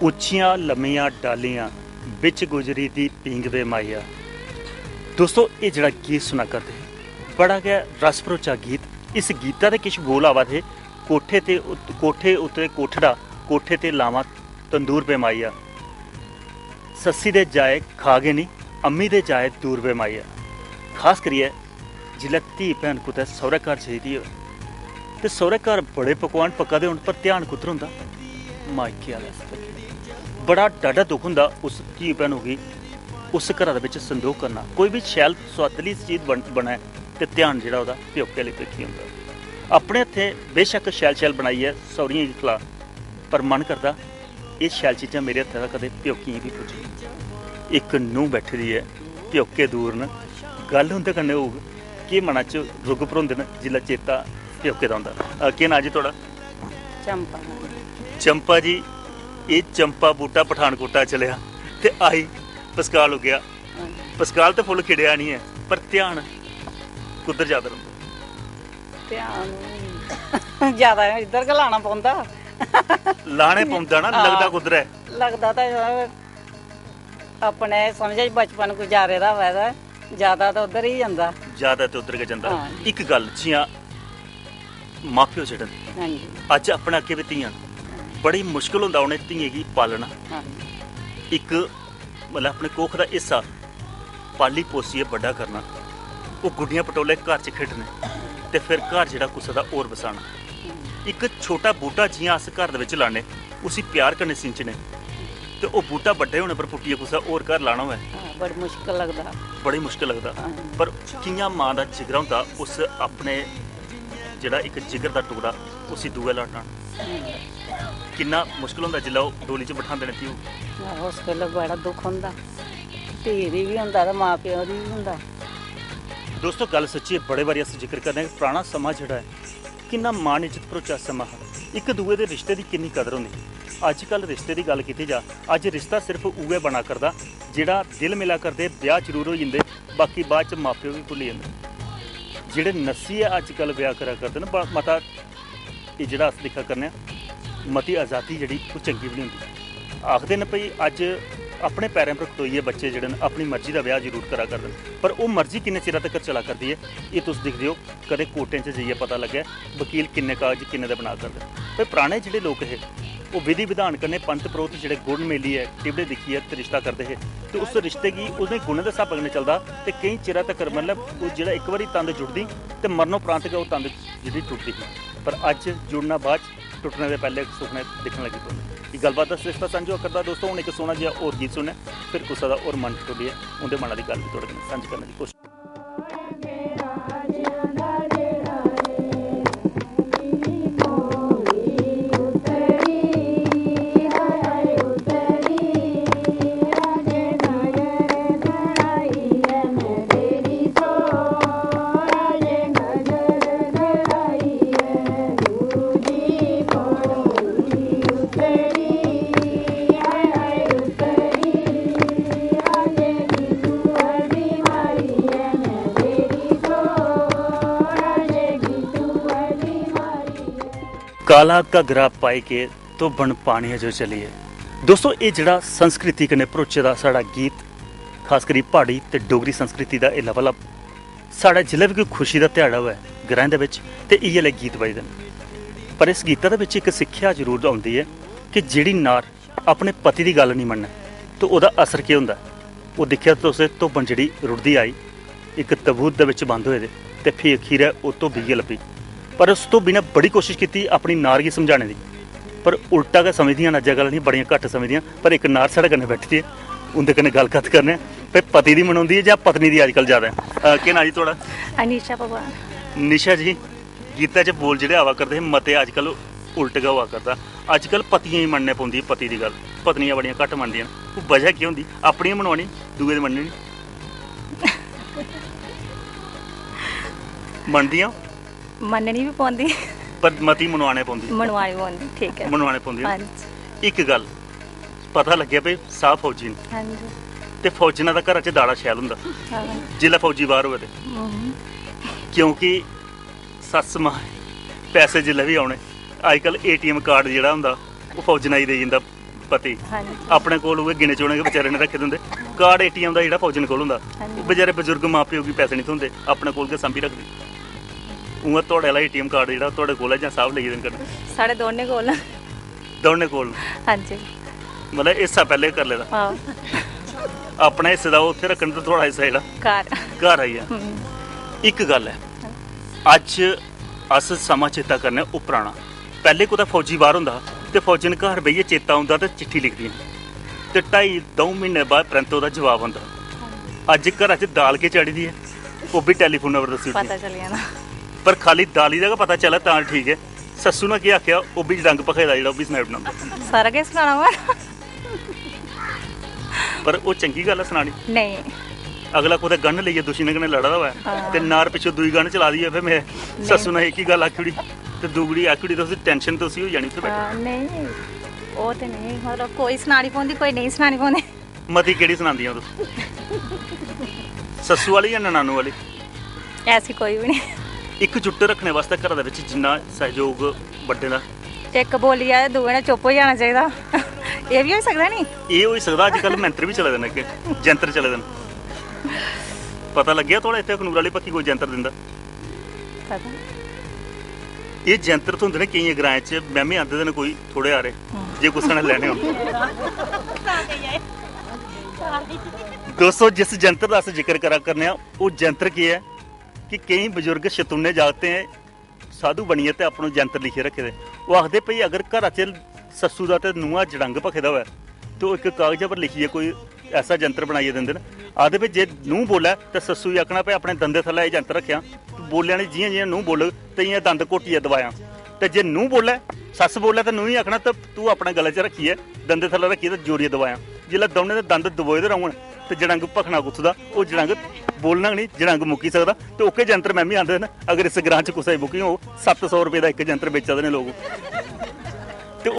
ਉੱਚੀਆਂ ਲੰਮੀਆਂ ਡਾਲੀਆਂ ਵਿੱਚ ਗੁਜਰੀ ਦੀ ਪੀਂਘ ਵੇ ਮਾਇਆ। ਦੋਸਤੋ ਇਹ ਜਿਹੜਾ ਗੀਤ ਸੁਣਾ ਕਰਦੇ ਬੜਾ ਗਿਆ ਰਸ ਭਰੋਚਾ ਗੀਤ। ਇਸ ਗੀਤਾਂ ਦੇ ਕੁਝ ਬੋਲ ਆਵਾ थे कोठे उतरे कोठड़ा कोठे ते लावा तंदूर पे माइया। सस्सी दे जाए खागे नहीं अम्मी दे जाए दूर पे माइया। खास करिए जिल्लै धी भैन कुतै सौह्रे घर जाइदी होए ते सौह्रे घर बड़े पकवान पक्का दे होन पर ध्यान कुद्धर होंदा मायके आह्ले। बड़ा डाढा दुख होंदा उस धी भैनों गी उस घरा दे विच संदोख करना। कोई भी शैल सुआदली चीज़ बने ते ध्यान जिहड़ा ओह्दा प्योके आह्ले पेखी होंदा। अपने हत्थें बेशक शैल बनाई है सौहरियें दी खिलाफ, पर मन करदा ये शैल चीज़ां मेरे हत्थें दा कदे प्योकियें भी पुज्जी। एक नूंह बैठी दी है प्योके दूर न, गल उंदे कन्नै होग कि मना च रुग भरोंदे न जिल्लै चेता प्योके दा हुंदा। केह् नां जी तुहाड़ा? चंपा। चंपा जी, ये चंपा बूटा पठानकोटा चलिया ते आई पसकाल उग्गेआ। पसकाल तो फुल खिड़िया नहीं है पर ध्यान कुद्धर ज्यादा रौंह्दा? ध्यान ज्यादा इधर गै लाना पौंदा। लाने पौंदा ना, लगदा कुद्धर है? लगदा तां अपने समझ बचपन गुजारे दा होवे तां ज्यादा तां उधर ही जंदा। ज्यादा ते उधर गै जंदा। इक गल जियां माप्यो जेह्ड़े हां जी अज्ज अपने अग्गे भी धीआं बड़ी मुश्किल होंदा उ'नें धीएं गी पालना। इक मतलब अपने कोख दा हिस्सा पाली पोसियै बड्डा करना, ओह् गुड्डियां पटोले घर च खेढने ते फिर घर जेह्ड़ा कुसै दा होर बसाना। इक छोटा बूह्टा जियां अस घर दे बिच लाने उसी प्यार कन्नै सिंचने ते ओह् बूह्टा बड्डे होने पर पुट्टियै कुसै होर घर लाना होऐ बड़ी मुश्किल लगदा। बड़ी मुश्किल लगदा। पर कि'यां मां दा जिगरा होंदा उस अपने जेह्ड़ा इक जिगर दा टुकड़ा उसी दूए लाना। किन्ना मुश्किल होंदा जिल्लै ओह् डोली च बठांदे न ध्यू। उस वेल्ले बड़ा दुख होंदा, धी दी भी होंदा ते मां प्यो दी भी होंदा। दोस्तों गल सच्ची है, बड़े बारी अस जिक्र करने पुराना समा जेह्ड़ा है किन्ना मान इज्जत भरोचा समा हा। एक दूए दे रिश्ते दी किन्नी कदर होंदी। अजकल रिश्ते दी गल कीती जा, अज रिश्ता सिर्फ उ'ऐ बना करदा जेह्ड़ा दिल मिला करदे, ब्याह जरूर होई जंदे, बाकी बाद च मां प्यो भी भुल्ली जंदे। जेह्ड़े नस्सियै अजकल ब्याह करा करदे न मता एह् जेह्ड़ा अस दिक्खा करने मती आज़ादी जेह्ड़ी ओह् चंगी बी निं होंदी। आखदे न भई अज्ज अपने पैरें पर खड़ोइयै बच्चे जेह्ड़े न अपनी मर्जी दा ब्याह जरूर करा करदे न, पर ओह् मर्जी किन्ने चिरा तक्कर चला करदी है एह् तुस दिखदे हो। कदें कोर्टें च जाइयै पता लग्गै वकील किन्ने कागज किन्ने दे बना करदे। भाई पराने जेह्ड़े लोक हे ओह् विधि विधान कन्नै पंत परोह्त जेह्ड़े गुण मेलियै टिबड़े दिक्खियै ते रिश्ता करदे हे ते उस रिश्ते गी उसदे गुणें दे स्हाबै कन्नै चलदा ते केईं चिरा तक्कर मतलब ओह् जेह्ड़ा इक बारी तंद जुड़दी ते मरनोपरांत गै ओह् तंद जेह्ड़ी टुटदी ही। पर अज्ज जुड़ना बाद च टुटने दे पैह्ले सुखने दिक्खन लगी पौंदे। एह् गल्लबात दा रिश्ता सांझा करदा दोस्तों। हून इक सोहना जिहा होर गीत सुने फिर कुसै दा होर मन टोलियै उं'दे मना दी गल्ल बी थोह्ड़े कन्नै सांझी करने दी कोशिश। काला घगरा पाई के तो बन पानी जो चलिए। दोस्तों ये जड़ा संस्कृति कन्नै भरोचे दा साढ़ा गीत, खास करी प्हाड़ी ते डोगरी संस्कृति दा एह् लवल साढ़ा जिल्लै भी कोई खुशी दा ध्याड़ा होऐ ग्राएं दे बिच ते इ'यै ले गीत बजदे न। पर इस गीता दे बिच इक सिक्खेआ जरूर औंदी है कि जेह्ड़ी नार अपने पति दी गल्ल नहीं मन्ने तो ओह्दा असर केह् होंदा। ओह् दिक्खेआ तुस धोबन जेह्ड़ी रुड़दी आई इक तबूत दे बिच बंद होए दे ते फ्ही अखीरै ओह् धोबी गै लब्भी। पर उस धोबी ने बड़ी कोशिश की अपनी नार गी समझाने दी, पर उल्टा गै समझदियां न। अज्जकल नहीं बड़ियां घट्ट समझदियां, पर एक नार साढ़े कन्नै बैठी दी है उं'दे कन्नै गल्ल कत्थ करने भाई पति दी मनौंदी है जां पत्नी दी अजकल ज्यादा है। केह् नां जी थुआढ़ा? अनीशा भगवान। निशा जी, गीता च बोल जेह्ड़े आवा करदे हे मते अजकल उल्ट गै होआ करदा। अजकल पतियें गी मन्नने पौंदी पति दी गल्ल, पत्नियां बड़ियां घट्ट मनदियां न। ओह् वजह केह् होंदी? अपनियां मनवानी दूए दी मन्ननी मनदियां मन्ननी भी पौंदी पर मती मनवाने पौंदी। मनवानी पौंदी, ठीक है मनवाने पौंदी। हां इक गल पता लग्गेआ भाई साफ फौजी न हां जी ते फौजना दा घरा च दाड़ा शैल होंदा जिल्लै फौजी बाहर होवे ते, क्योंकि सस्स मां पैसे जिल्लै भी औने अजकल ATM कार्ड जेह्ड़ा होंदा ओह् फौजना गी देई जंदा ਪਤੀ ਹਾਂਜੀ ਆਪਣੇ ਕੋਲ ਉਹ ਗਿਣੇ ਚੁਣੇ ਕੇ ਵਿਚਾਰੇ ਨੇ ਰੱਖੇ ਹੁੰਦੇ। ਕਾਰਡ ਏਟੀਐਮ ਦਾ ਜਿਹੜਾ ਫੌਜਨ ਕੋਲ ਹੁੰਦਾ, ਹਾਂਜੀ। ਉਹ ਵਿਚਾਰੇ ਬਜ਼ੁਰਗ ਮਾਪਿਓ ਵੀ ਪੈਸੇ ਨਹੀਂ ਹੁੰਦੇ, ਆਪਣੇ ਕੋਲ ਕੇ ਸੰਭੀ ਰੱਖਦੇ। ਉਹ ਤੁਹਾਡੇ ਵਾਲਾ ਏਟੀਐਮ ਕਾਰਡ ਜਿਹੜਾ ਤੁਹਾਡੇ ਕੋਲ ਹੈ ਜਾਂ ਸਾਹਿਬ ਲਈ ਦੇਣ ਕਰ ਸਾਡੇ ਦੋਨੇ ਕੋਲ ਦੋਨੇ ਕੋਲ, ਹਾਂਜੀ ਮਤਲਬ ਹਿੱਸਾ ਪਹਿਲੇ ਕਰ ਲੈਦਾ, ਆਹੋ ਆਪਣਾ ਹਿੱਸੇ ਦਾ ਉੱਥੇ ਰੱਖਣ ਤੇ ਥੋੜਾ ਹਿੱਸਾ ਜਿਹੜਾ ਘਰ ਘਰ ਆਈ ਆ। ਹਮ, ਇੱਕ ਗੱਲ ਹੈ, ਅੱਜ ਅਸ ਸਮਾਂ ਚੇਤਾ ਕਰਨਾ ਉਹ ਪੁਰਾਣਾ। ਪਹਿਲੇ ਕੋਈ ਤਾਂ ਫੌਜੀ ਬਾਹਰ ਹੁੰਦਾ ਤੇ ਫੌਜੀ ਨੇ ਘਰ ਬਈਏ ਚੇਤਾ ਹੁੰਦਾ ਤੇ ਚਿੱਠੀ ਲਿਖਦੀਆਂ ਤੇ 2.5 ਮਹੀਨੇ ਬਾਅਦ ਪ੍ਰੰਤ ਉਹਦਾ ਜਵਾਬ ਹੁੰਦਾ। ਅੱਜ ਘਰਾਂ 'ਚ ਦਾਲ ਕੇ ਚੜੀ ਦੀ ਹੈ, ਉਹ ਵੀ ਟੈਲੀਫੋਨ ਨੰਬਰ ਦੱਸੀ ਉੱਠੀ। ਪਤਾ ਚੱਲ ਜਾਣਾ। ਪਰ ਖਾਲੀ ਦਾਲੀ ਦਾ ਪਤਾ ਚੱਲਾ ਤਾਂ ਠੀਕ ਹੈ। ਸੱਸੂ ਨੇ ਕੀ ਆਖਿਆ, ਉਹ ਵੀ ਰੰਗ ਪਖੇ ਦਾ ਜਿਹੜਾ ਉਹ ਵੀ ਸਨੈਪ ਨੰਬਰ। ਸਾਰਾ ਕੁਝ ਸੁਣਾਉਣਾ ਵਾ? ਪਰ ਉਹ ਚੰਗੀ ਗੱਲ ਹੈ ਸੁਣਾਣੀ। ਨਹੀਂ ਅਗਲਾ ਕੋਈ ਗੰਨ ਲਈਏ ਦੁਸ਼ਮਣ ਕਨੇ ਲੜਦਾ ਹੋਇਆ ਹਾਂ। ਤੇ ਨਾਰ ਪਿੱਛੋਂ ਦੂਈ ਗੰਨ ਚਲਾ ਦਈਏ, ਫਿਰ ਮੈਂ ਸੱਸੂ ਨੇ ਇੱਕ ਹੀ ਗੱਲ ਆਖੜੀ ਤੇ ਦੂਗੜੀ ਆਖੜੀ ਤਾਂ ਤੁਸੀਂ ਟੈਨਸ਼ਨ ਤੁਸੀਂ ਹੋ ਜਾਣੀ ਉੱਥੇ ਬੈਠੇ। ਨਹੀਂ ਉਹ ਤੇ ਨਹੀਂ, ਮਤਲਬ ਕੋਈ ਸੁਣਾਣੀ ਪਾਉਂਦੀ, ਕੋਈ ਨਹੀਂ ਸੁਣਾਣੀ ਪਾਉਂਦੀ। ਮਤੀ ਕਿਹੜੀ ਸੁਣਾਉਂਦੀਆਂ ਤੁਸੀਂ, ਸੱਸੂ ਵਾਲੀ ਜਾਂ ਨਨਾਨੂ ਵਾਲੀ? ਐਸੀ ਕੋਈ ਵੀ ਨਹੀਂ। ਇੱਕ ਜੁੱਟ ਰੱਖਣੇ ਵਾਸਤੇ ਘਰਾਂ ਦੇ ਵਿੱਚ ਜਿੰਨਾ ਸਹਿਯੋਗ ਵੱਡੇ ਦਾ, ਇੱਕ ਬੋਲੀ ਆ ਦੂਏ ਨੇ ਚੁੱਪ ਹੋ ਜਾਣਾ ਚਾਹੀਦਾ। ਇਹ ਵੀ ਹੋ ਸਕਦਾ ਨਹੀਂ। ਇਹ ਹੋ ਹੀ ਸਕਦਾ। ਅੱਜ ਕੱਲ੍ਹ ਮੰਤਰ ਵੀ ਚਲੇ ਦੇ ਨੇ, ਅੱਗੇ ਜੰਤਰ ਚਲੇ ਦੇ ਨੇ। ਪਤਾ ਲੱਗਿਆ ਥੋੜਾ ਇੱਥੇ ਖਨੂਰ ਵਾਲੀ ਪੱਕੀ ਕੋਈ ਜੰਤਰ ਦਿੰਦਾ? ਪਤਾ ਇਹ ਜੰਤਰ ਤਾਂ ਹੁੰਦੇ ਨੇ ਕਈ ਗ੍ਰਾਂ 'ਚ, ਮੈਂ ਵੀ ਆਂਦੇ ਨੇ ਕੋਈ ਥੋੜੇ ਆ ਰਹੇ ਜੇ ਗੁੱਸਾ ਨਾਲ ਲੈਣੇ ਹੋਣ। ਦੋਸਤੋ ਜਿਸ ਜੰਤਰ ਦਾ ਅਸੀਂ ਜ਼ਿਕਰ ਕਰਾ ਕਰਨੇ ਆ, ਉਹ ਜੰਤਰ ਕੀ ਹੈ ਕਿ ਕਈ ਬਜ਼ੁਰਗ ਸ਼ਤੁਨੇ ਜਾਗਤੇ ਹੈ ਸਾਧੂ ਬਣੀਏ ਤੇ ਆਪਣੋ ਜੰਤਰ ਲਿਖੇ ਰੱਖੇ ਦੇ। ਉਹ ਆਖਦੇ ਭਈ ਅਗਰ ਘਰਾਂ 'ਚ ਸੱਸੂ ਦਾ ਤੇ ਨੂੰਹਾਂ ਜੜੰਗ ਭਖੇ ਦਾ ਹੋਇਆ ਤੇ ਉਹ ਇੱਕ ਕਾਗਜ਼ਾਂ ਪਰ ਲਿਖੀਏ, ਕੋਈ ਐਸਾ ਜੰਤਰ ਬਣਾਈਏ ਦਿੰਦੇ ਨੇ। ਆਖਦੇ ਵੀ ਜੇ ਨੂੰਹ ਬੋਲਿਆ ਤੇ ਸੱਸੂ ਹੀ ਆਖਣਾ ਪਈ ਆਪਣੇ ਦੰਦੇ ਥੱਲੇ ਇਹ ਜੰਤਰ ਰੱਖਿਆ, ਬੋਲਿਆ ਨਹੀਂ ਜਿਹੀਆਂ ਜਿਹੀਆਂ ਨੂੰਹ ਬੋਲ ਤੇ ਇਹ ਦੰਦ ਘੋਟੀਏ ਦਵਾਇਆ। ਤੇ ਜੇ ਨੂੰਹ ਬੋਲਿਆ, ਸੱਸ ਬੋਲਿਆ ਤਾਂ ਨੂੰਹ ਹੀ ਆਖਣਾ ਤੇ ਤੂੰ ਆਪਣੇ ਗਲੇ 'ਚ ਰੱਖੀਏ, ਦੰਦੇ ਥੱਲੇ ਰੱਖੀਏ ਤੇ ਜੋਰੀਏ ਦਵਾਇਆ। ਜਿਹੜਾ ਦੋਨੇ ਦੇ ਦੰਦ ਦਬੋਏ ਦੇ ਰਹਣ ਤੇ ਜੜੰਗ ਭਖਣਾ ਗੁੱਥਦਾ, ਉਹ ਜੜੰਗ ਬੋਲਣਾ ਨਹੀਂ, ਜੜੰਗ ਮੁੱਕੀ ਸਕਦਾ। ਤੇ ਓਕੇ ਜੰਤਰ ਮੈਂ ਵੀ ਆਂਦੇ ਨੇ। ਅਗਰ ਇਸ ਗ੍ਰਾਂ 'ਚ ਕੁਛ ਬੁਕਿੰਗ ਹੋ 700 ਰੁਪਏ ਦਾ ਇੱਕ ਜੰਤਰ ਵੇਚਦੇ ਨੇ ਲੋਕ।